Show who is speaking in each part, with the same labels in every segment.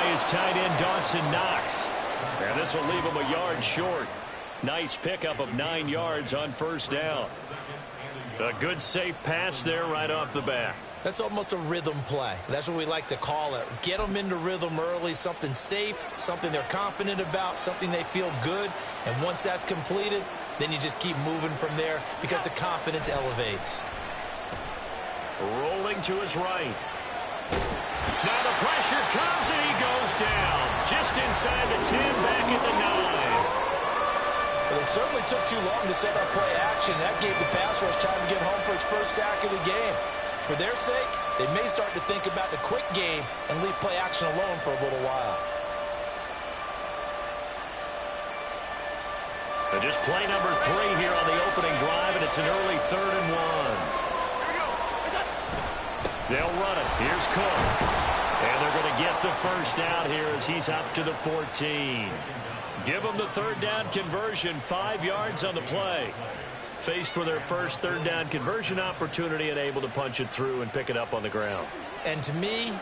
Speaker 1: by his tight end, Dawson Knox. And this will leave him a yard short. Nice pickup of 9 yards on first down. A good safe pass there right off the bat.
Speaker 2: That's almost a rhythm play. That's what we like to call it. Get them into rhythm early, something safe, something they're confident about, something they feel good. And once that's completed, then you just keep moving from there because the confidence elevates.
Speaker 1: Rolling to his right. Now the pressure comes and he goes down. Just inside the 10, back at the 9.
Speaker 2: Well, it certainly took too long to set up play action. That gave the pass rush time to get home for its first sack of the game. For their sake, they may start to think about the quick game and leave play action alone for a little while.
Speaker 1: And just play number 3 here on the opening drive, and it's an early 3rd and 1. They'll run it. Here's Cook. And they're going to get the first down here as he's up to the 14. Give them the 3rd down conversion, 5 yards on the play. Faced with their first 3rd down conversion opportunity and able to punch it through and pick it up on the ground.
Speaker 2: And to me,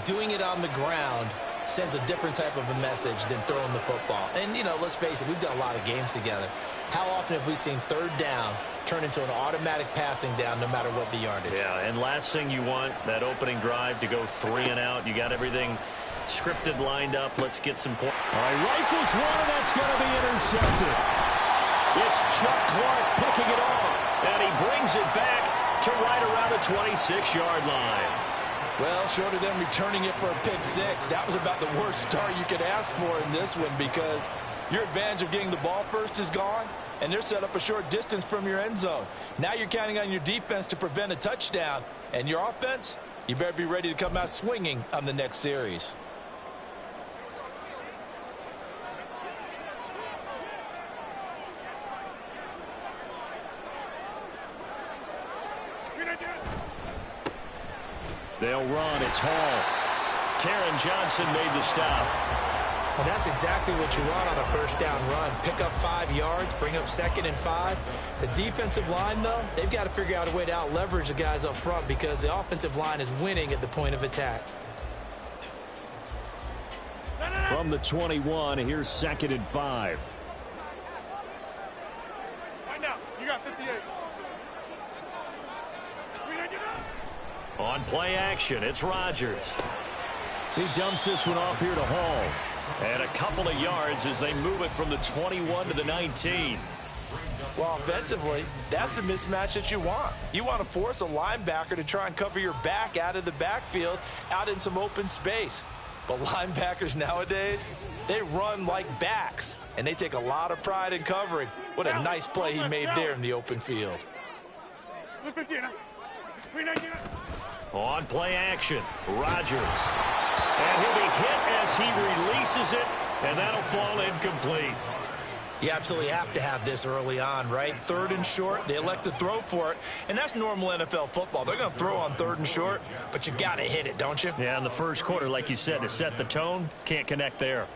Speaker 2: doing it on the ground sends a different type of a message than throwing the football. And, you know, let's face it, we've done a lot of games together. How often have we seen 3rd down turn into an automatic passing down no matter what the yardage?
Speaker 1: Yeah, and last thing you want, that opening drive to go 3 and out. You got everything scripted, lined up. Let's get some points.
Speaker 3: All right, rifles one, and that's going to be intercepted.
Speaker 1: It's Chuck Clark picking it off, and he brings it back to right around the 26-yard line.
Speaker 4: Well, short of them returning it for a pick 6, that was about the worst start you could ask for in this one because your advantage of getting the ball first is gone, and they're set up a short distance from your end zone. Now you're counting on your defense to prevent a touchdown, and your offense, you better be ready to come out swinging on the next series.
Speaker 1: They'll run. It's Hall. Taron Johnson made the stop.
Speaker 2: And that's exactly what you want on a first down run. Pick up 5 yards, bring up 2nd and 5. The defensive line, though, they've got to figure out a way to out-leverage the guys up front because the offensive line is winning at the point of attack.
Speaker 3: From the 21, here's 2nd and 5.
Speaker 5: Right now, you got 58.
Speaker 1: On play action, it's Rodgers.
Speaker 3: He dumps this one off here to Hall.
Speaker 1: And a couple of yards as they move it from the 21 to the 19.
Speaker 4: Well, offensively, that's the mismatch that you want. You want to force a linebacker to try and cover your back out of the backfield, out in some open space. But linebackers nowadays, they run like backs, and they take a lot of pride in covering. What a nice play he made there in the open field.
Speaker 1: On play action, Rodgers. And he'll be hit as he releases it, and that'll fall incomplete.
Speaker 2: You absolutely have to have this early on, right? 3rd and short, they elect to throw for it, and that's normal NFL football. They're going to throw on 3rd and short, but you've got to hit it, don't you?
Speaker 1: Yeah, in the first quarter, like you said, to set the tone, can't connect there.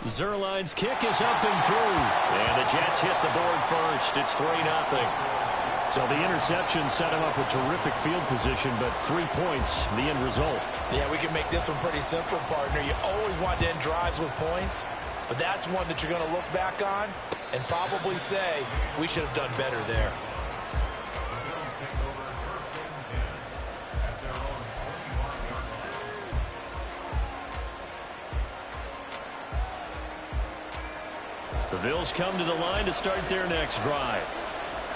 Speaker 1: Zerline's kick is up and through, and the Jets hit the board first. It's 3-0.
Speaker 3: So the interception set him up with terrific field position, but 3 points, the end result.
Speaker 4: Yeah, we can make this one pretty simple, partner. You always want to end drives with points, but that's one that you're going to look back on and probably say, we should have done better there.
Speaker 1: The Bills come to the line to start their next drive.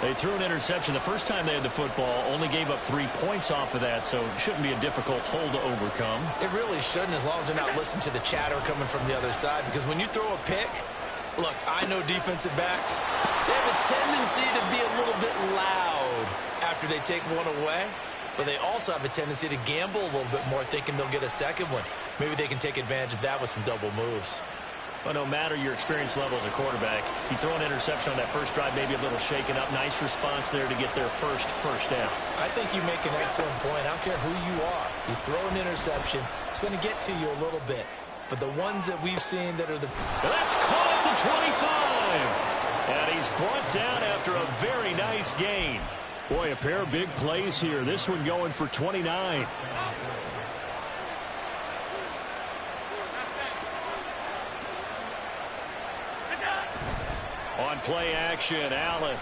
Speaker 1: They threw an interception the first time they had the football, only gave up 3 points off of that, so it shouldn't be a difficult hole to overcome.
Speaker 2: It really shouldn't, as long as they're not listening to the chatter coming from the other side, because when you throw a pick, look, I know defensive backs, they have a tendency to be a little bit loud after they take one away, but they also have a tendency to gamble a little bit more, thinking they'll get a second one. Maybe they can take advantage of that with some double moves.
Speaker 1: Well, no matter your experience level as a quarterback, you throw an interception on that first drive, maybe a little shaken up. Nice response there to get their first down.
Speaker 2: I think you make an excellent point. I don't care who you are. You throw an interception, it's going to get to you a little bit. But the ones that we've seen that are the...
Speaker 1: That's caught at the 25. And he's brought down after a very nice gain.
Speaker 3: Boy, a pair of big plays here. This one going for 29.
Speaker 1: on play action. Allen.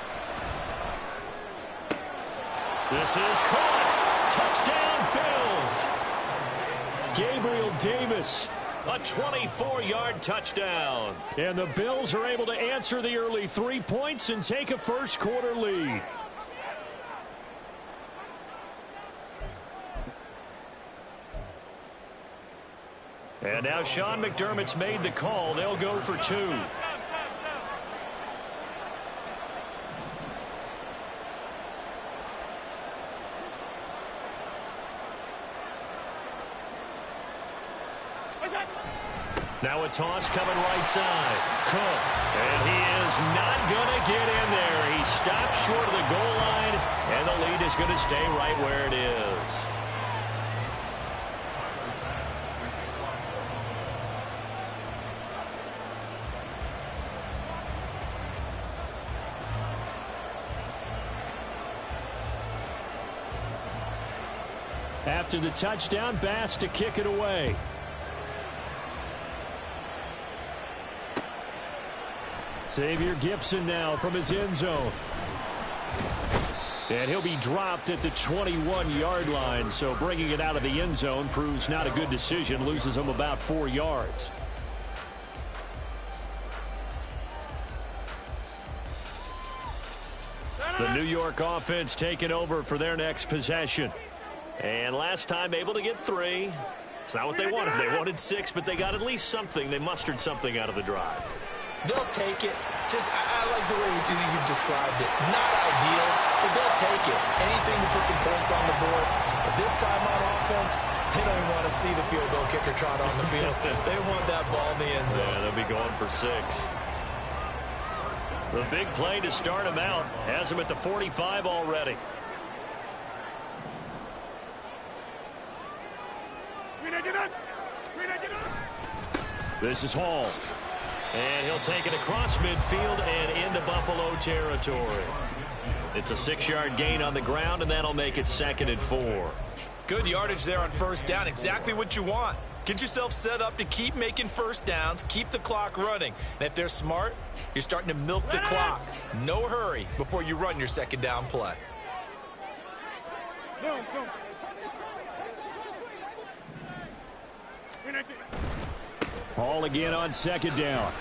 Speaker 1: This is caught. Touchdown, Bills. Gabriel Davis. A 24-yard touchdown. And the Bills are able to answer the early 3 points and take a first-quarter lead. And now Sean McDermott's made the call. They'll go for 2. Now a toss coming right side. Cook. And he is not going to get in there. He stopped short of the goal line, and the lead is going to stay right where it is. After the touchdown, Bass to kick it away. Xavier Gibson now from his end zone. And he'll be dropped at the 21-yard line, so bringing it out of the end zone proves not a good decision, loses him about 4 yards. The New York offense taking over for their next possession. And last time able to get 3. It's not what they wanted. They wanted 6, but they got at least something. They mustered something out of the drive.
Speaker 2: They'll take it. I like the way you've described it. Not ideal, but they'll take it. Anything to put some points on the board. But this time on offense, they don't even want to see the field goal kicker trot on the field. They want that ball in the end zone.
Speaker 1: Yeah, they'll be going for 6. The big play to start him out has him at the 45 already. This is Hall. And he'll take it across midfield and into Buffalo territory. It's a 6-yard gain on the ground, and that'll make it 2nd and 4.
Speaker 2: Good yardage there on first down. Exactly what you want. Get yourself set up to keep making first downs, keep the clock running. And if they're smart, you're starting to milk the clock. No hurry before you run your second down play.
Speaker 1: Hall again on 2nd down.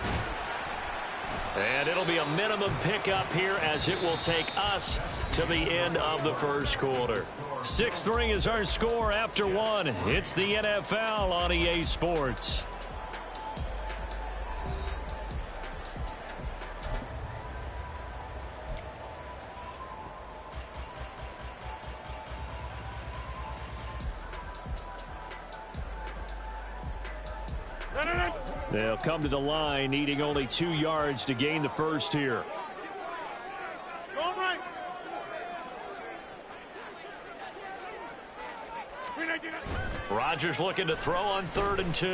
Speaker 1: And it'll be a minimum pickup here as it will take us to the end of the first quarter. 6-3 is our score after 1. It's the NFL on EA Sports. They'll come to the line, needing only 2 yards to gain the first here. Rodgers looking to throw on 3rd and 2. He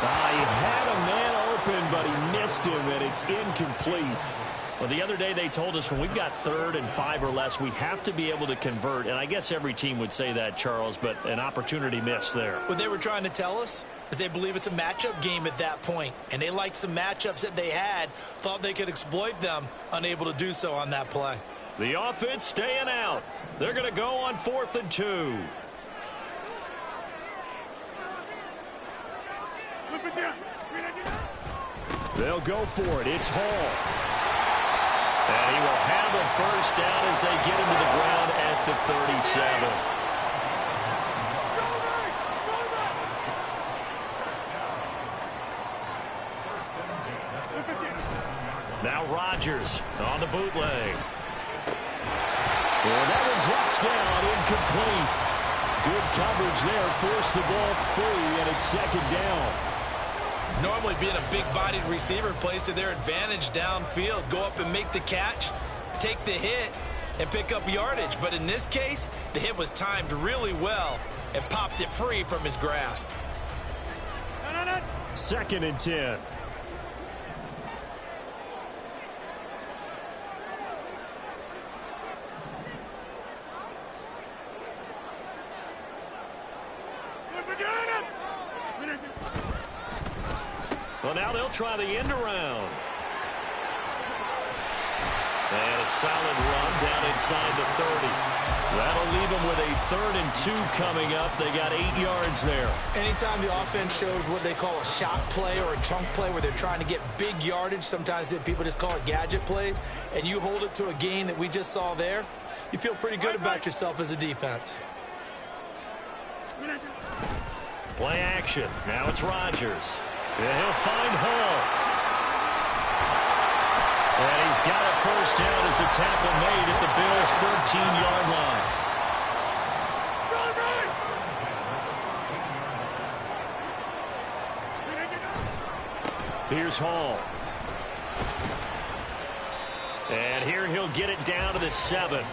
Speaker 1: had a man open, but he missed him, and it's incomplete. Well, the other day they told us when we've got 3rd and 5 or less, we have to be able to convert. And I guess every team would say that, Charles, but an opportunity missed there.
Speaker 2: What they were trying to tell us is they believe it's a matchup game at that point. And they liked some matchups that they had, thought they could exploit them, unable to do so on that play.
Speaker 1: The offense staying out. They're going to go on 4th and 2. They'll go for it. It's Hall. And he will have a first down as they get him to the ground at the 37. Now Rodgers on the bootleg. And that one drops down, incomplete. Good coverage there, forced the ball free, and it's 2nd down.
Speaker 2: Normally being a big-bodied receiver plays to their advantage downfield. Go up and make the catch, take the hit, and pick up yardage. But in this case, the hit was timed really well and popped it free from his grasp.
Speaker 1: 2nd and 10. Well, now they'll try the end around. And a solid run down inside the 30. That'll leave them with a 3rd and 2 coming up. They got 8 yards there.
Speaker 2: Anytime the offense shows what they call a shot play or a chunk play where they're trying to get big yardage, sometimes people just call it gadget plays, and you hold it to a gain that we just saw there, you feel pretty good about yourself as a defense.
Speaker 1: Play action. Now it's Rodgers. And he'll find Hall. And he's got a first down as the tackle made at the Bills' 13-yard line. Here's Hall. And here he'll get it down to the 7.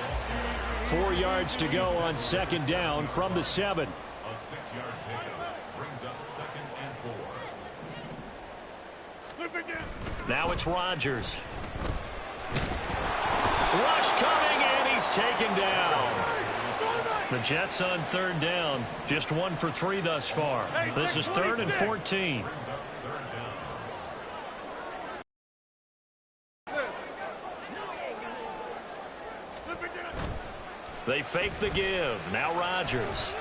Speaker 1: 4 yards to go on 2nd down from the 7.
Speaker 6: A 6-yard pickup brings up 2nd and 4.
Speaker 1: Now it's Rodgers. Rush coming, and he's taken down. The Jets on 3rd down. Just 1 for 3 thus far. This is 3rd and 14. They fake the give. Now Rodgers.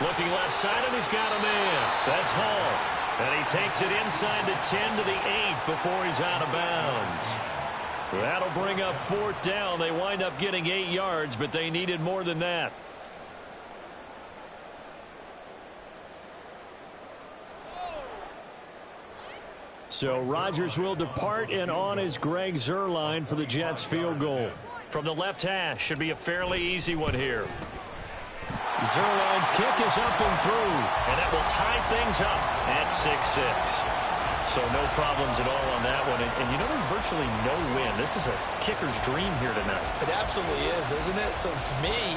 Speaker 1: Looking left side, and he's got a man. That's Hall. And he takes it inside the 10 to the 8 before he's out of bounds. That'll bring up 4th down. They wind up getting 8 yards, but they needed more than that. So Rodgers will depart, and on is Greg Zuerlein for the Jets field goal. From the left hash, should be a fairly easy one here. Zuerlein's kick is up and through, and that will tie things up at 6-6. So no problems at all on that one. And you know, there's virtually no win. This is a kicker's dream here tonight.
Speaker 2: It absolutely is, isn't it? So to me,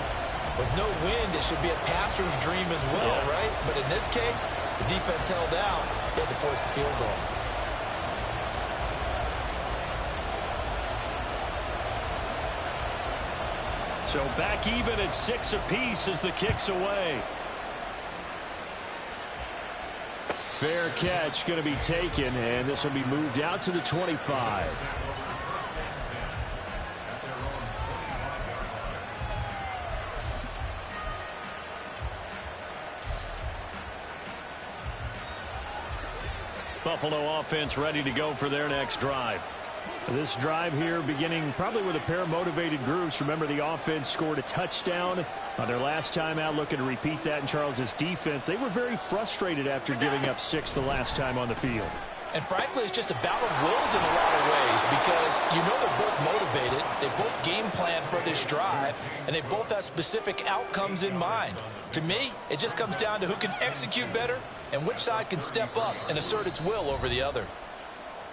Speaker 2: with no wind, it should be a passer's dream as well, right? But in this case, the defense held out. They had to force the field goal.
Speaker 1: So back even at 6 apiece as the kick's away. Fair catch going to be taken, and this will be moved out to the 25. Buffalo offense ready to go for their next drive. This drive here beginning probably with a pair of motivated groups. Remember, the offense scored a touchdown on their last time out, looking to repeat that in Charles's defense. They were very frustrated after giving up 6 the last time on the field.
Speaker 2: And frankly, it's just a battle of wills in a lot of ways because you know they're both motivated. They both game plan for this drive, and they both have specific outcomes in mind. To me, it just comes down to who can execute better and which side can step up and assert its will over the other.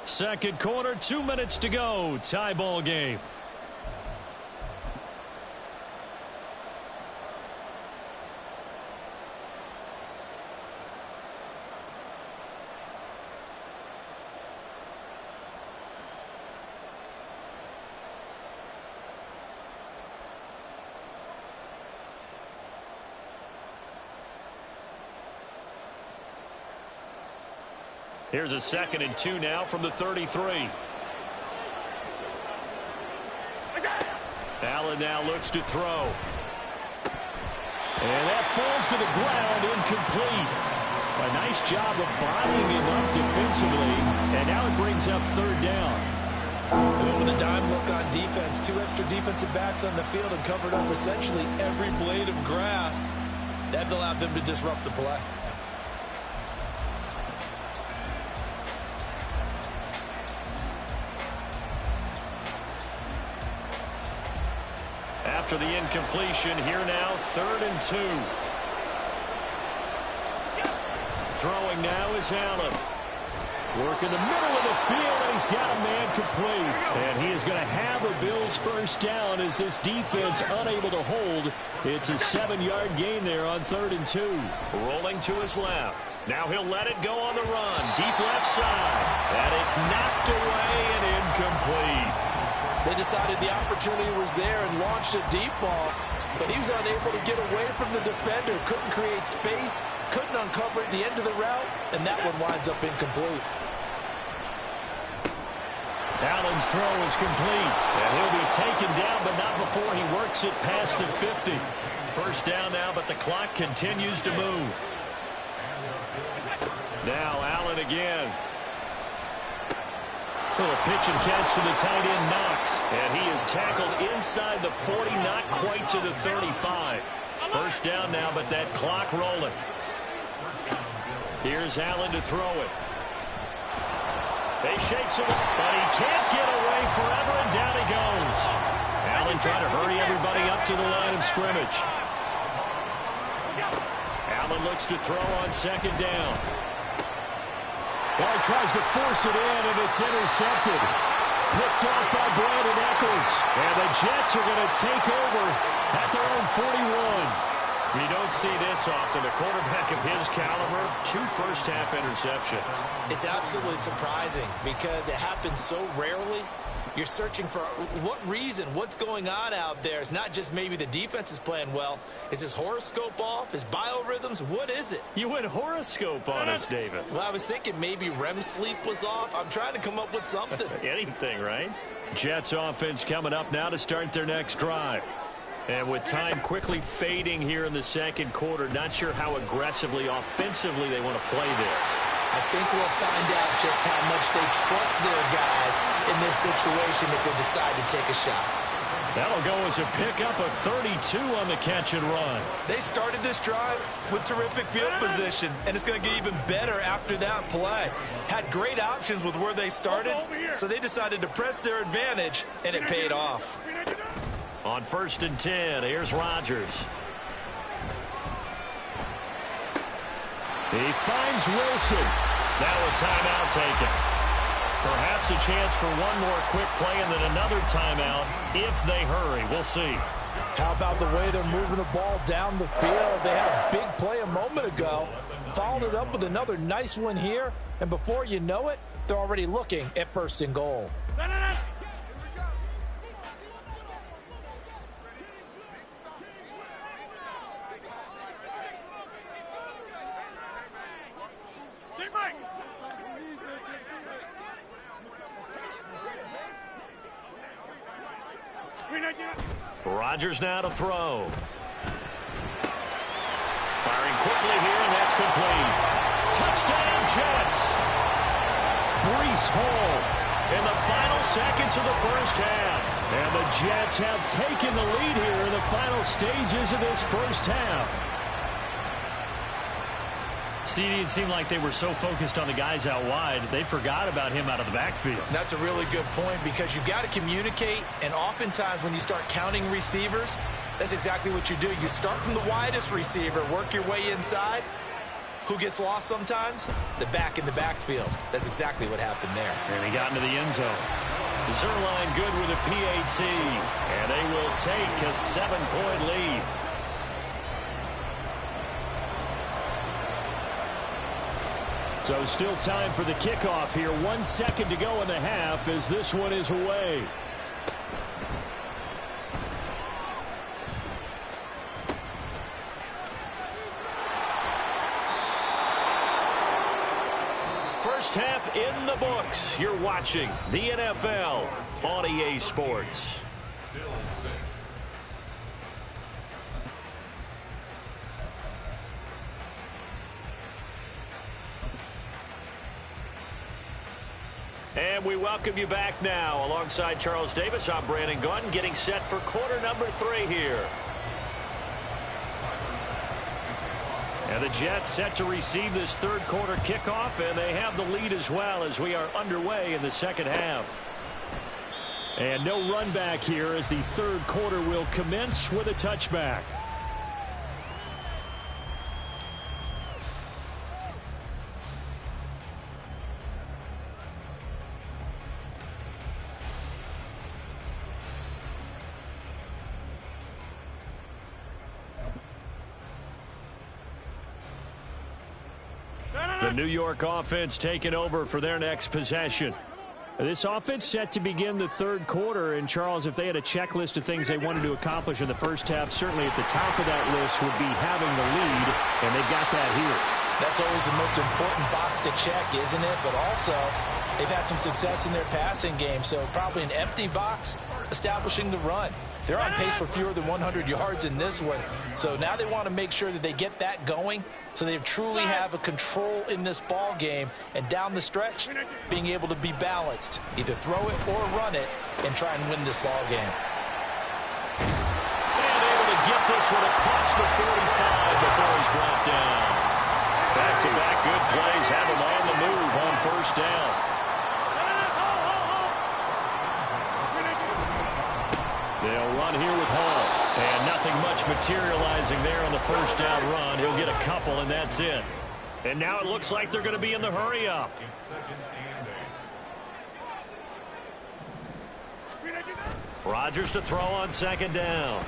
Speaker 1: Second quarter, 2 minutes to go. Tie ball game. Here's a 2nd and 2 now from the 33. Allen now looks to throw. And that falls to the ground, incomplete. A nice job of bottling him up defensively, and now it brings up 3rd down.
Speaker 2: With a dime look on defense, 2 extra defensive backs on the field and covered up essentially every blade of grass. That allowed them to disrupt the play.
Speaker 1: After the incompletion, here now, 3rd and 2. Throwing now is Allen. Working the middle of the field, and he's got a man complete. And he is going to have a Bills first down as this defense unable to hold. It's a 7-yard gain there on 3rd and 2. Rolling to his left. Now he'll let it go on the run. Deep left side. And it's knocked away and incomplete.
Speaker 2: They decided the opportunity was there and launched a deep ball, but he was unable to get away from the defender, couldn't create space, couldn't uncover at the end of the route, and that one winds up incomplete.
Speaker 1: Allen's throw is complete, and he'll be taken down, but not before he works it past the 50. First down now, but the clock continues to move. Now Allen again. So a pitch and catch to the tight end, Knox, and he is tackled inside the 40, not quite to the 35. First down now, but that clock rolling. Here's Allen to throw it. They shakes it, but he can't get away forever, and down he goes. Allen trying to hurry everybody up to the line of scrimmage. Allen looks to throw on second down.
Speaker 3: Well, he tries to force it in, and it's intercepted. Picked off by Brandon Eccles. And the Jets are going to take over at their own 41.
Speaker 1: You don't see this often. A quarterback of his caliber, 2 first-half interceptions.
Speaker 2: It's absolutely surprising because it happens so rarely. You're searching for what reason, what's going on out there. It's not just maybe the defense is playing well. Is his horoscope off? His biorhythms? What is it?
Speaker 1: You went horoscope on us, David.
Speaker 2: Well, I was thinking maybe REM sleep was off. I'm trying to come up with something.
Speaker 1: Anything, right? Jets offense coming up now to start their next drive. And with time quickly fading here in the second quarter, not sure how aggressively, offensively they want to play this.
Speaker 2: I think we'll find out just how much they trust their guys in this situation if they decide to take a shot.
Speaker 1: That'll go as a pickup of 32 on the catch and run.
Speaker 2: They started this drive with terrific field position, and it's going to get even better after that play. Had great options with where they started, so they decided to press their advantage, and it paid off.
Speaker 1: On 1st and 10, here's Rodgers. He finds Wilson. Now a timeout taken. Perhaps a chance for one more quick play and then another timeout if they hurry. We'll see.
Speaker 4: How about the way they're moving the ball down the field? They had a big play a moment ago. Followed it up with another nice one here. And before you know it, they're already looking at 1st and goal.
Speaker 1: Rodgers now to throw. Firing quickly here, and that's complete. Touchdown, Jets. Breece Hall in the final seconds of the first half. And the Jets have taken the lead here in the final stages of this first half. It seemed like they were so focused on the guys out wide, they forgot about him out of the backfield.
Speaker 2: That's a really good point because you've got to communicate, and oftentimes when you start counting receivers, that's exactly what you do. You start from the widest receiver, work your way inside. Who gets lost sometimes? The back in the backfield. That's exactly what happened there.
Speaker 1: And he got into the end zone. Zerline good with a PAT, and they will take a 7-point lead. So still time for the kickoff here. 1 second to go in the half as this one is away. First half in the books. You're watching the NFL on EA Sports. And we welcome you back now. Alongside Charles Davis, I'm Brandon Gunn, getting set for quarter number 3 here. And the Jets set to receive this third quarter kickoff, and they have the lead as well as we are underway in the second half. And no run back here as the third quarter will commence with a touchback. The New York offense taking over for their next possession. This offense set to begin the third quarter. And, Charles, if they had a checklist of things they wanted to accomplish in the first half, certainly at the top of that list would be having the lead, and they've got that here.
Speaker 4: That's always the most important box to check, isn't it? But also, They've had some success in their passing game, so probably an empty box establishing the run. They're on pace for fewer than 100 yards in this one. So now they want to make sure that they get that going so they truly have a control in this ball game. And down the stretch, being able to be balanced. Either throw it or run it and try and win this ball game.
Speaker 1: And able to get this one across the 45 before he's brought down. Back-to-back good plays have him on the move on first down. They'll run here with Hall. And nothing much materializing there on the first down run. He'll get a couple, and that's it. And now it looks like they're going to be in the hurry-up. Rodgers to throw on second down.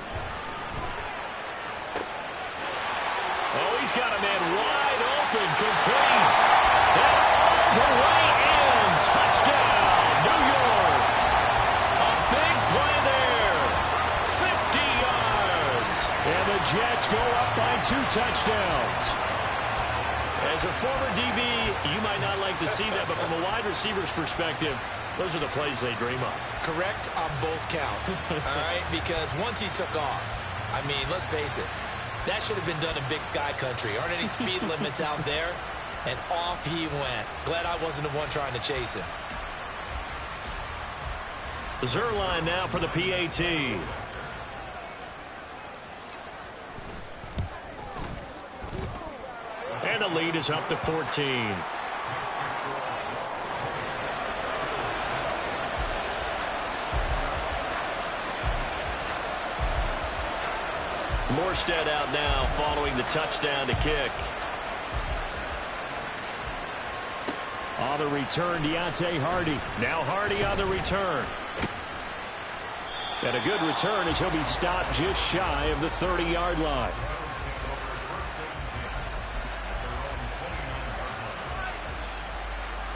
Speaker 1: Oh, he's got a man wide open, complete. And the way in, touchdown, New York. A big play there, 50 yards. And the Jets go up by 2 touchdowns. As a former DB, you might not like to see that, but from a wide receiver's perspective, those are the plays they dream of.
Speaker 2: Correct on both counts, all right? Because once he took off, I mean, let's face it, that should have been done in Big Sky Country. Aren't any speed limits out there? And off he went. Glad I wasn't the one trying to chase him.
Speaker 1: Zerline now for the PAT. And the lead is up to 14. Morstead out now following the touchdown to kick. On the return, Deontay Hardy. Now Hardy on the return. And a good return as he'll be stopped just shy of the 30-yard line.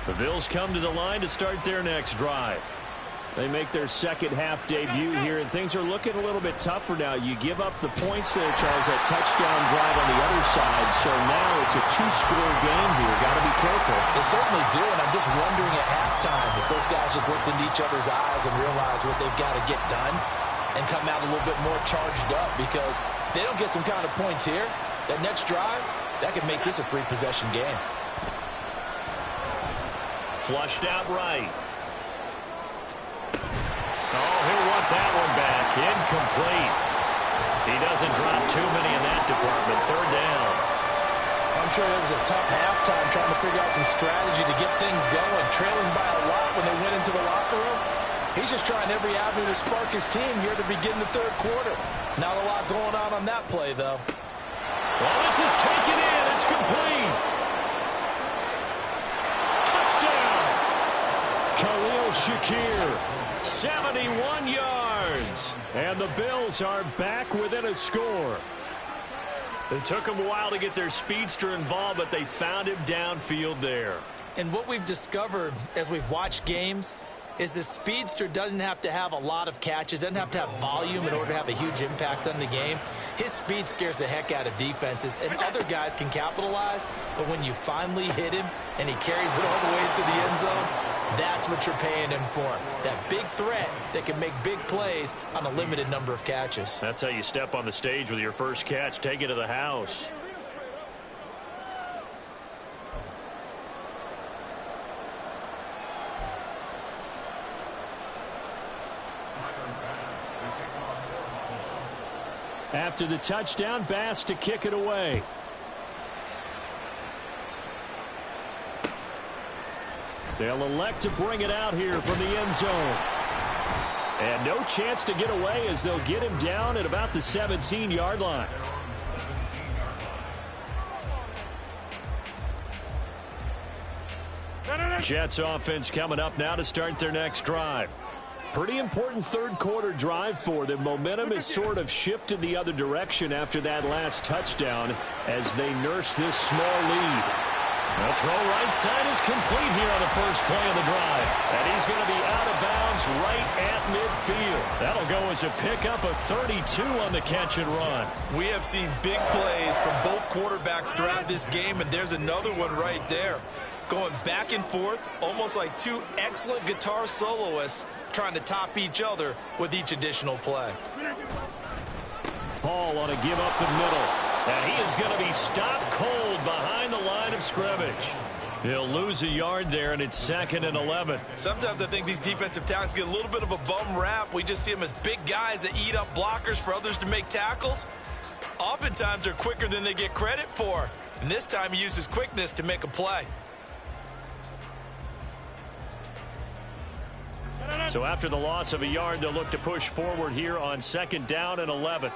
Speaker 1: The Bills come to the line to start their next drive. They make their second half debut here, and things are looking a little bit tougher now. You give up the points there, Charles, that touchdown drive on the other side. So now it's a 2-score game here. Got to be careful.
Speaker 4: They certainly do, and I'm just wondering at halftime if those guys just looked into each other's eyes and realized what they've got to get done and come out a little bit more charged up, because if they don't get some kind of points here, that next drive, that could make this a 3-possession game.
Speaker 1: Flushed out right. Oh, he'll want that one back. Incomplete. He doesn't drop too many in that department. Third down.
Speaker 4: I'm sure it was a tough halftime trying to figure out some strategy to get things going. Trailing by a lot when they went into the locker room. He's just trying every avenue to spark his team here to begin the third quarter. Not a lot going on that play, though.
Speaker 1: Well, this is taken in. It's complete. Touchdown. Khalil Shakir. 71 yards. And the Bills are back within a score. It took them a while to get their speedster involved, but they found him downfield there.
Speaker 2: And what we've discovered as we've watched games is the speedster doesn't have to have a lot of catches, doesn't have to have volume in order to have a huge impact on the game. His speed scares the heck out of defenses, and other guys can capitalize, but when you finally hit him and he carries it all the way into the end zone, that's what you're paying him for. That big threat that can make big plays on a limited number of catches.
Speaker 1: That's how you step on the stage with your first catch. Take it to the house. After the touchdown, Bass to kick it away. They'll elect to bring it out here from the end zone. And no chance to get away as they'll get him down at about the 17-yard line. Jets offense coming up now to start their next drive. Pretty important third quarter drive for them. Momentum has sort of shifted the other direction after that last touchdown as they nurse this small lead. The throw right side is complete here on the first play of the drive. And he's going to be out of bounds right at midfield. That'll go as a pickup of 32 on the catch and run.
Speaker 7: We have seen big plays from both quarterbacks throughout this game, and there's another one right there.
Speaker 2: going back and forth, almost like two excellent guitar soloists trying to top each other with each additional play.
Speaker 1: Paul on a give up the middle. And he is going to be stopped cold behind the line of scrimmage. He'll lose a yard there, and it's 2nd and 11.
Speaker 2: Sometimes I think these defensive tackles get a little bit of a bum rap. We just see them as big guys that eat up blockers for others to make tackles. Oftentimes they're quicker than they get credit for. And this time he uses quickness to make a play.
Speaker 1: So after the loss of a yard, they'll look to push forward here on 2nd down and 11.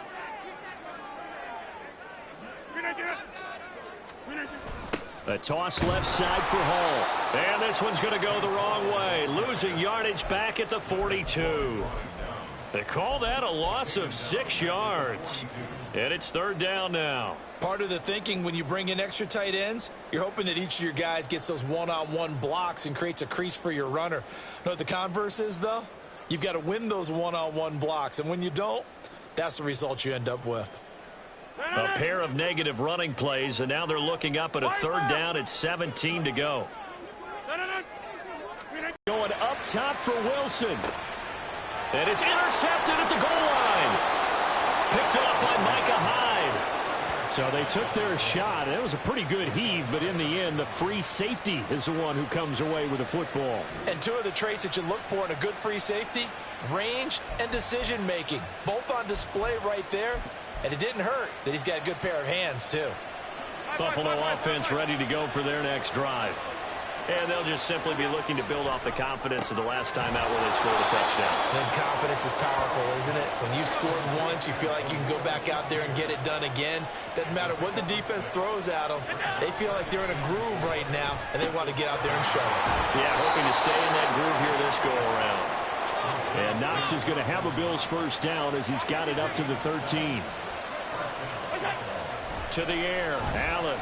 Speaker 1: A toss left side for Hall. And this one's going to go the wrong way. Losing yardage back at the 42. They call that a loss of 6 yards. And it's 3rd down now.
Speaker 2: Part of the thinking when you bring in extra tight ends, you're hoping that each of your guys gets those one-on-one blocks and creates a crease for your runner. You know what the converse is, though? You've got to win those one-on-one blocks. And when you don't, that's the result you end up with.
Speaker 1: A pair of negative running plays, and now they're looking up at a 3rd down at 17 to go. Going up top for Wilson. And it's intercepted at the goal line. Picked off by Micah Hyde.
Speaker 3: So they took their shot. It was a pretty good heave, but in the end, the free safety is the one who comes away with the football.
Speaker 2: And two of the traits that you look for in a good free safety, range and decision-making. Both on display right there. And it didn't hurt that he's got a good pair of hands, too.
Speaker 1: Buffalo offense ready to go for their next drive. And they'll just simply be looking to build off the confidence of the last time out where they scored a touchdown.
Speaker 2: Then confidence is powerful, isn't it? When you've scored once, you feel like you can go back out there and get it done again. Doesn't matter what the defense throws at them. They feel like they're in a groove right now, and they want to get out there and show it.
Speaker 1: Yeah, hoping to stay in that groove here this go-around.
Speaker 3: And Knox is going to have a Bills 1st down as he's got it up to the 13. To the air, Allen.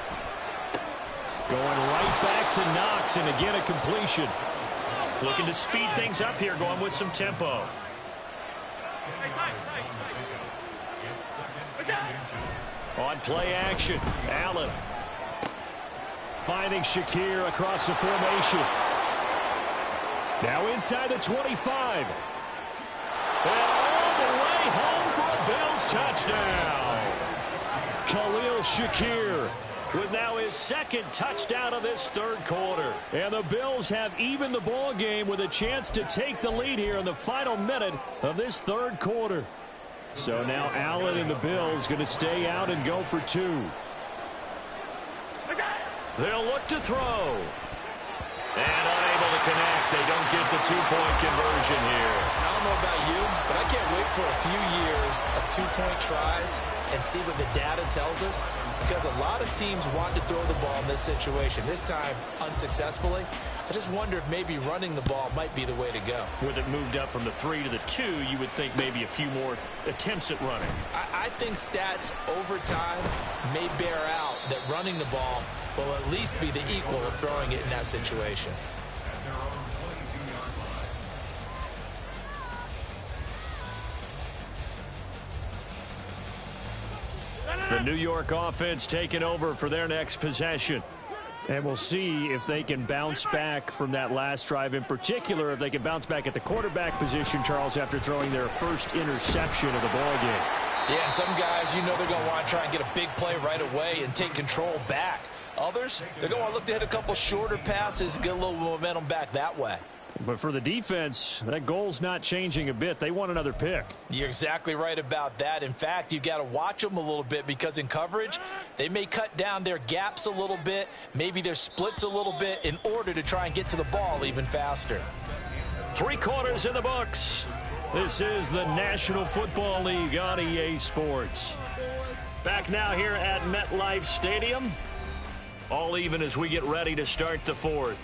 Speaker 3: Going right back to Knox, and again a completion.
Speaker 1: Looking to speed things up here, going with some tempo. On play action, Allen.
Speaker 3: Finding Shakir across the formation. Now inside the 25.
Speaker 1: And all the way home for a Bills touchdown.
Speaker 3: Khalil Shakir
Speaker 1: with now his 2nd touchdown of this 3rd quarter.
Speaker 3: And the Bills have evened the ball game with a chance to take the lead here in the final minute of this 3rd quarter. So now Allen and the Bills going to stay out and go for 2.
Speaker 1: They'll look to throw. And unable to connect. They don't get the 2-point conversion here.
Speaker 2: I don't know about you, but I can't wait for a few years of 2-point tries and see what the data tells us, because a lot of teams want to throw the ball in this situation. This time, unsuccessfully. I just wonder if maybe running the ball might be the way to go.
Speaker 1: With it moved up from the 3 to the 2, you would think maybe a few more attempts at running.
Speaker 2: I think stats over time may bear out that running the ball will at least be the equal of throwing it in that situation.
Speaker 1: The New York offense taking over for their next possession.
Speaker 3: And we'll see if they can bounce back from that last drive. In particular, if they can bounce back at the quarterback position, Charles, after throwing their first interception of the ballgame.
Speaker 4: Yeah, some guys, you know they're going to want to try and get a big play right away and take control back. Others, they're going to look to hit a couple shorter passes, get a little momentum back that way.
Speaker 3: But for the defense, that goal's not changing a bit. They want another pick.
Speaker 4: You're exactly right about that. In fact, you've got to watch them a little bit, because in coverage, they may cut down their gaps a little bit, maybe their splits a little bit, in order to try and get to the ball even faster.
Speaker 1: 3 quarters in the books. This is the National Football League on EA Sports. Back now here at MetLife Stadium. All even as we get ready to start the 4th.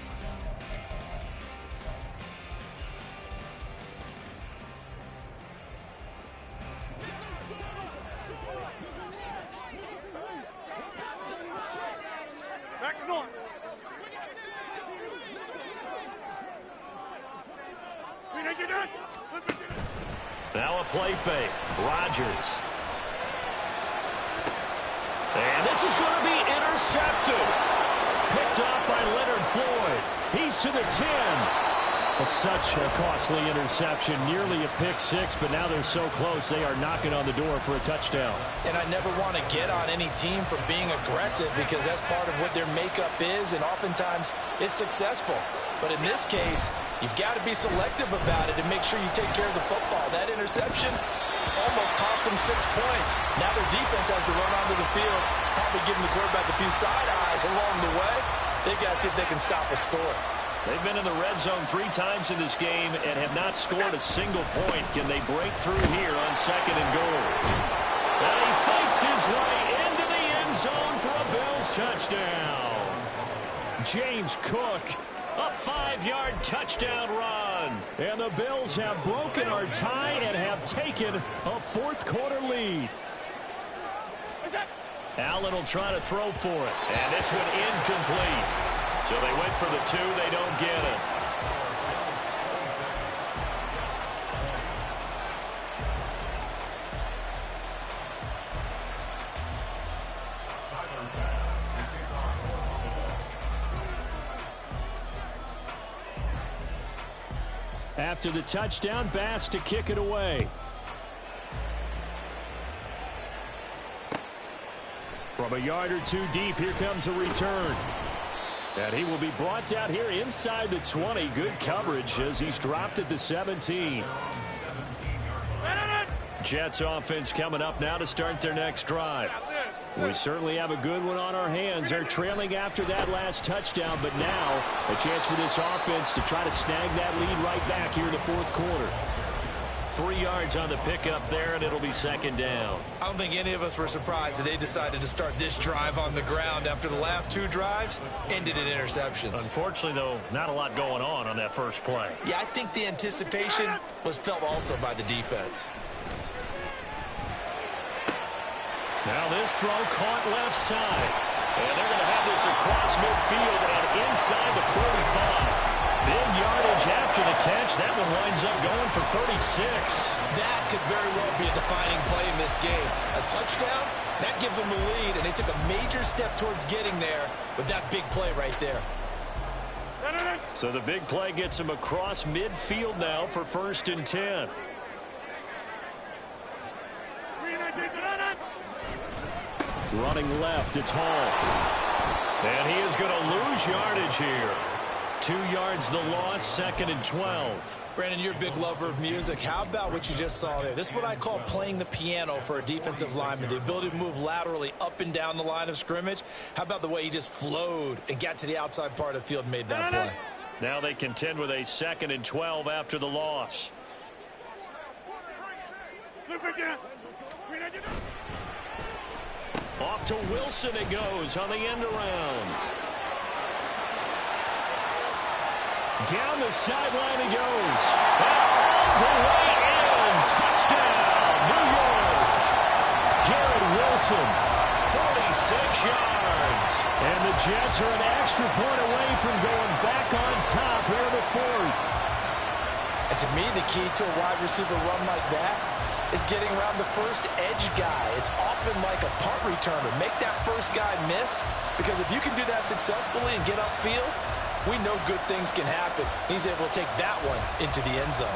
Speaker 1: Now a play fake. Rodgers. And this is going to be intercepted. Picked off by Leonard Floyd.
Speaker 3: to the 10. It's such a costly interception, nearly a pick six, but now they're so close they are knocking on the door for a touchdown.
Speaker 4: And I never want to get on any team for being aggressive because that's part of what their makeup is, and oftentimes it's successful. But in this case, you've got to be selective about it and make sure you take care of the football. That interception almost cost them 6 points. Now their defense has to run onto the field, probably giving the quarterback a few side eyes along the way. They've got to see if they can stop a score.
Speaker 1: They've been in the red zone 3 times in this game and have not scored a single point. Can they break through here on 2nd and goal? And he fights his way into the end zone for a Bills touchdown.
Speaker 3: James Cook, a 5-yard touchdown run. And the Bills have broken our tie and have taken a fourth-quarter lead.
Speaker 1: Allen will try to throw for it. And this one incomplete. So they went for the 2. They don't get it.
Speaker 3: After the touchdown, Bass to kick it away. From a yard or 2 deep, here comes a return. And he will be brought down here inside the 20. Good coverage as he's dropped at the 17.
Speaker 1: Jets offense coming up now to start their next drive.
Speaker 3: We certainly have a good one on our hands. They're trailing after that last touchdown, but now a chance for this offense to try to snag that lead right back here in the fourth quarter.
Speaker 1: 3 yards on the pickup there, and it'll be 2nd down.
Speaker 2: I don't think any of us were surprised that they decided to start this drive on the ground after the last 2 drives ended in interceptions.
Speaker 1: Unfortunately, though, not a lot going on that first play.
Speaker 2: Yeah, I think the anticipation was felt also by the defense.
Speaker 1: Now this throw caught left side. And they're going to have this across midfield and inside the 45. Big yardage after the catch. That one winds up going for 36.
Speaker 2: That could very well be a defining play in this game. A touchdown, that gives them the lead, and they took a major step towards getting there with that big play right there.
Speaker 1: So the big play gets them across midfield now for 1st and 10.
Speaker 3: Running left, it's Hall.
Speaker 1: And he is going to lose yardage here. 2 yards the loss, 2nd and 12.
Speaker 2: Brandon, you're a big lover of music. How about what you just saw there? This is what I call playing the piano for a defensive lineman. The ability to move laterally up and down the line of scrimmage. How about the way he just flowed and got to the outside part of the field and made that play?
Speaker 1: Now they contend with a 2nd and 12 after the loss. Off to Wilson it goes on the end around.
Speaker 3: Down the sideline he goes. And all the way in. Touchdown, New York. Garrett Wilson, 46 yards. And the Jets are an extra point away from going back on top here in the fourth.
Speaker 4: And to me, the key to a wide receiver run like that is getting around the first edge guy. It's often like a punt returner. Make that first guy miss, because if you can do that successfully and get upfield, we know good things can happen. He's able to take that one into the end zone.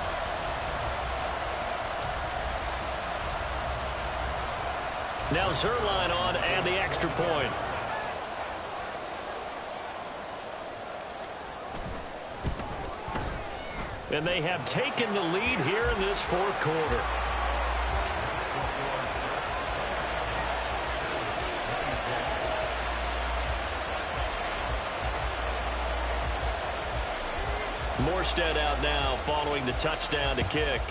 Speaker 1: Now Zerline on and the extra point. And they have taken the lead here in this fourth quarter. Morstead out now following the touchdown to kick.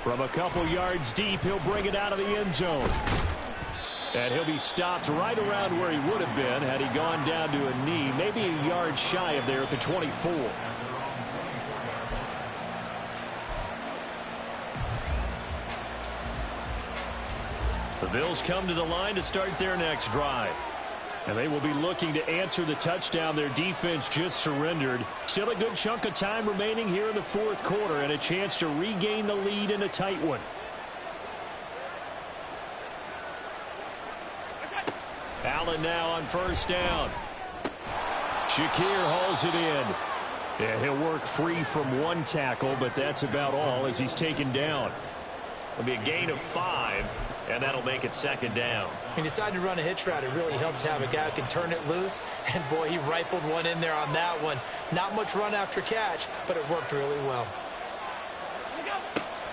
Speaker 3: From a couple yards deep, he'll bring it out of the end zone. And he'll be stopped right around where he would have been had he gone down to a knee, maybe a yard shy of there at the 24.
Speaker 1: The Bills come to the line to start their next drive.
Speaker 3: And they will be looking to answer the touchdown their defense just surrendered. Still a good chunk of time remaining here in the fourth quarter and a chance to regain the lead in a tight one.
Speaker 1: Allen now on first down.
Speaker 3: Shakir hauls it in. Yeah, he'll work free from one tackle, but that's about all as he's taken down.
Speaker 1: It'll be a gain of 5, and that'll make it 2nd down.
Speaker 2: He decided to run a hitch route. It really helps to have a guy who can turn it loose. And, boy, he rifled one in there on that one. Not much run after catch, but it worked really well.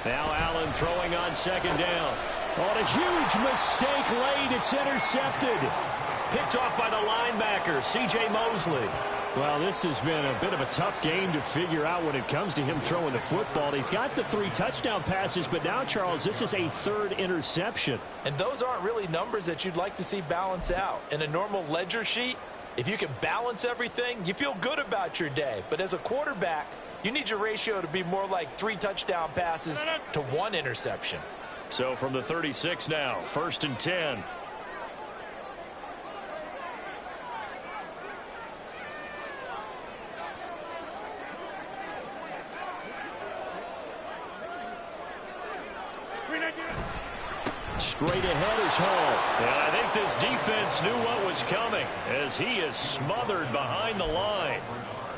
Speaker 1: Now Allen throwing on 2nd down.
Speaker 3: On a huge mistake late. It's intercepted.
Speaker 1: Picked off by the linebacker, C.J. Mosley.
Speaker 3: Well, this has been a bit of a tough game to figure out when it comes to him throwing the football. He's got the 3 touchdown passes, but now, Charles, this is a 3rd interception.
Speaker 4: And those aren't really numbers that you'd like to see balance out. In a normal ledger sheet, if you can balance everything, you feel good about your day. But as a quarterback, you need your ratio to be more like 3 touchdown passes to 1 interception.
Speaker 1: So from the 36 now, 1st and 10.
Speaker 3: Straight ahead is Hall.
Speaker 1: And I think this defense knew what was coming as he is smothered behind the line.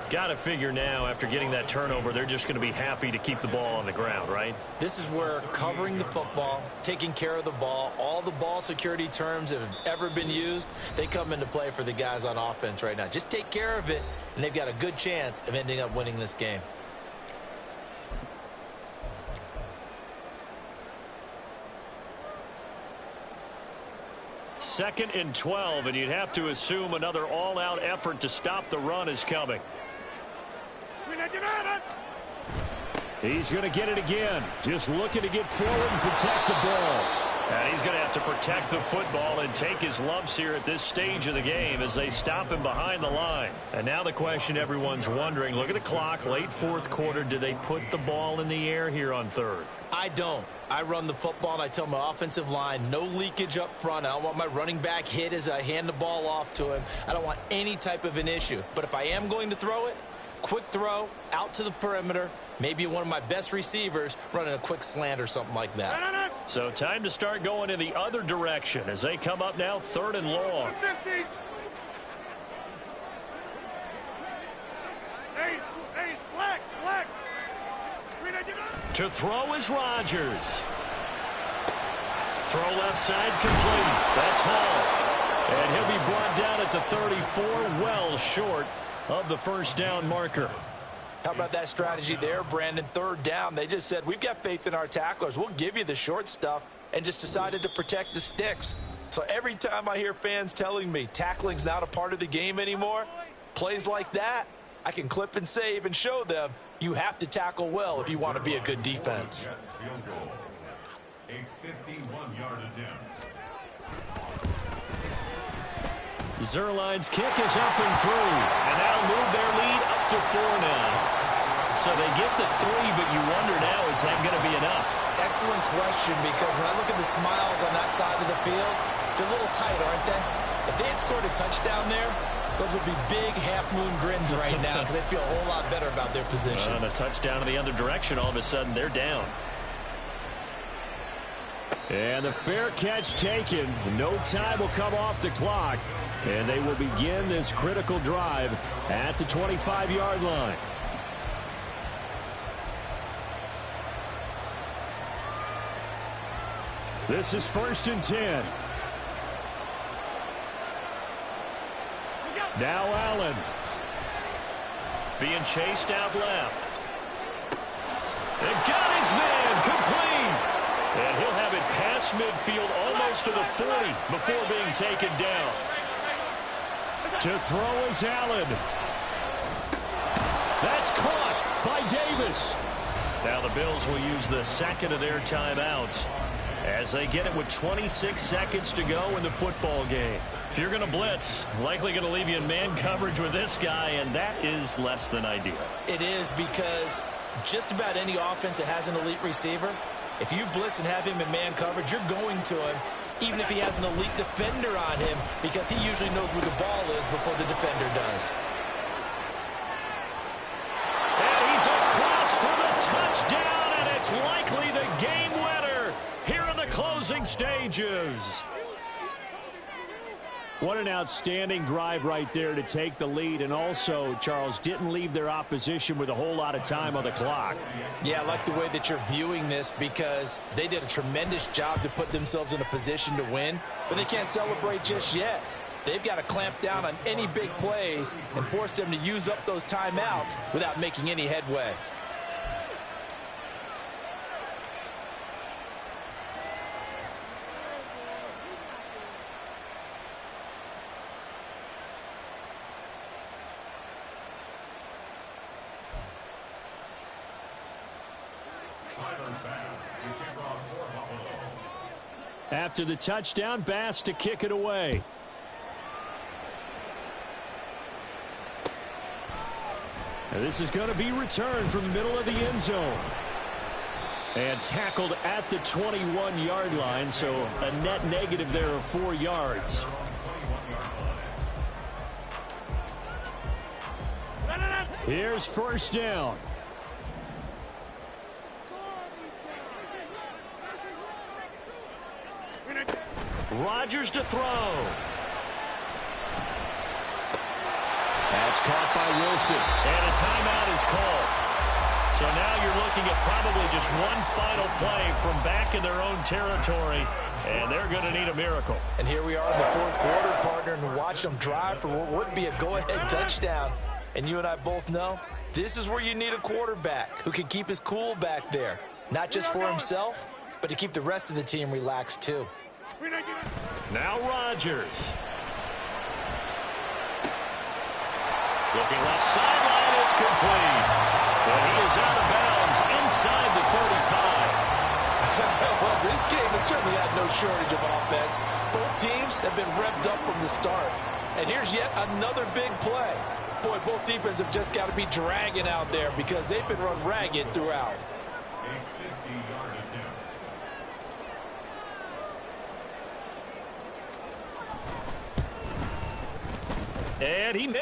Speaker 1: Got to figure now, after getting that turnover, they're just going to be happy to keep the ball on the ground, right?
Speaker 2: This is where covering the football, taking care of the ball, all the ball security terms that have ever been used, they come into play for the guys on offense right now. Just take care of it, and they've got a good chance of ending up winning this game.
Speaker 1: Second and 12, and you'd have to assume another all-out effort to stop the run is coming.
Speaker 3: He's going to get it again. Just looking to get forward and protect the ball.
Speaker 1: And he's going to have to protect the football and take his lumps here at this stage of the game as they stop him behind the line. And now the question everyone's wondering, look at the clock, late 4th quarter, do they put the ball in the air here on 3rd?
Speaker 2: I don't. I run the football, and I tell my offensive line, no leakage up front. I don't want my running back hit as I hand the ball off to him. I don't want any type of an issue. But if I am going to throw it, quick throw, out to the perimeter, maybe one of my best receivers running a quick slant or something like that.
Speaker 1: So time to start going in the other direction as they come up now 3rd and long. To throw is Rodgers. Throw left side complete. That's Hall. And he'll be brought down at the 34, well short of the 1st down marker.
Speaker 4: How about that strategy there, Brandon? 3rd down, they just said, we've got faith in our tacklers. We'll give you the short stuff, and just decided to protect the sticks. So every time I hear fans telling me tackling's not a part of the game anymore, plays like that, I can clip and save and show them you have to tackle well if you want to be a good defense.
Speaker 6: A 51-yard attempt.
Speaker 1: Zerline's kick is up and through, and that'll move their lead up to 4 now. So they get the 3, but you wonder now, is that going to be enough?
Speaker 2: Excellent question, because when I look at the smiles on that side of the field, they're a little tight, aren't they? If they had scored a touchdown there, those would be big half-moon grins right now because they feel a whole lot better about their position.
Speaker 1: And a touchdown in the other direction, all of a sudden they're down.
Speaker 3: And the fair catch taken. No time will come off the clock. And they will begin this critical drive at the 25-yard line. This is 1st and 10. Now Allen.
Speaker 1: Being chased out left. And got his man complete. And he'll have it past midfield almost to the 40 before being taken down.
Speaker 3: To throw is Allen. That's caught by Davis.
Speaker 1: Now the Bills will use the 2nd of their timeouts as they get it with 26 seconds to go in the football game. If you're going to blitz, likely going to leave you in man coverage with this guy, and that is less than ideal.
Speaker 2: It is, because just about any offense that has an elite receiver, if you blitz and have him in man coverage, you're going to him, even if he has an elite defender on him, because he usually knows where the ball is before the defender does.
Speaker 1: And he's across for the touchdown, and it's likely the game winner here in the closing stages.
Speaker 3: What an outstanding drive right there to take the lead, and also, Charles, didn't leave their opposition with a whole lot of time on the clock.
Speaker 2: Yeah, I like the way that you're viewing this because they did a tremendous job to put themselves in a position to win, but they can't celebrate just yet. They've got to clamp down on any big plays and force them to use up those timeouts without making any headway.
Speaker 3: After the touchdown, Bass to kick it away. And this is going to be returned from the middle of the end zone. And tackled at the 21-yard line, so a net negative there of 4 yards. Here's first down. Rodgers to throw. That's caught by Wilson.
Speaker 1: And a timeout is called. So now you're looking at probably just one final play from back in their own territory, and they're going to need a miracle.
Speaker 2: And here we are in the fourth quarter, partner, and watch them drive for what would be a go-ahead touchdown. And you and I both know this is where you need a quarterback who can keep his cool back there, not just for himself, but to keep the rest of the team relaxed too.
Speaker 1: Now Rodgers. Looking left sideline, it's complete. And he is out of bounds inside the 35.
Speaker 2: Well, this game has certainly had no shortage of offense. Both teams have been revved up from the start. And here's yet another big play. Boy, both defenses have just got to be dragging out there because they've been run ragged throughout.
Speaker 1: And he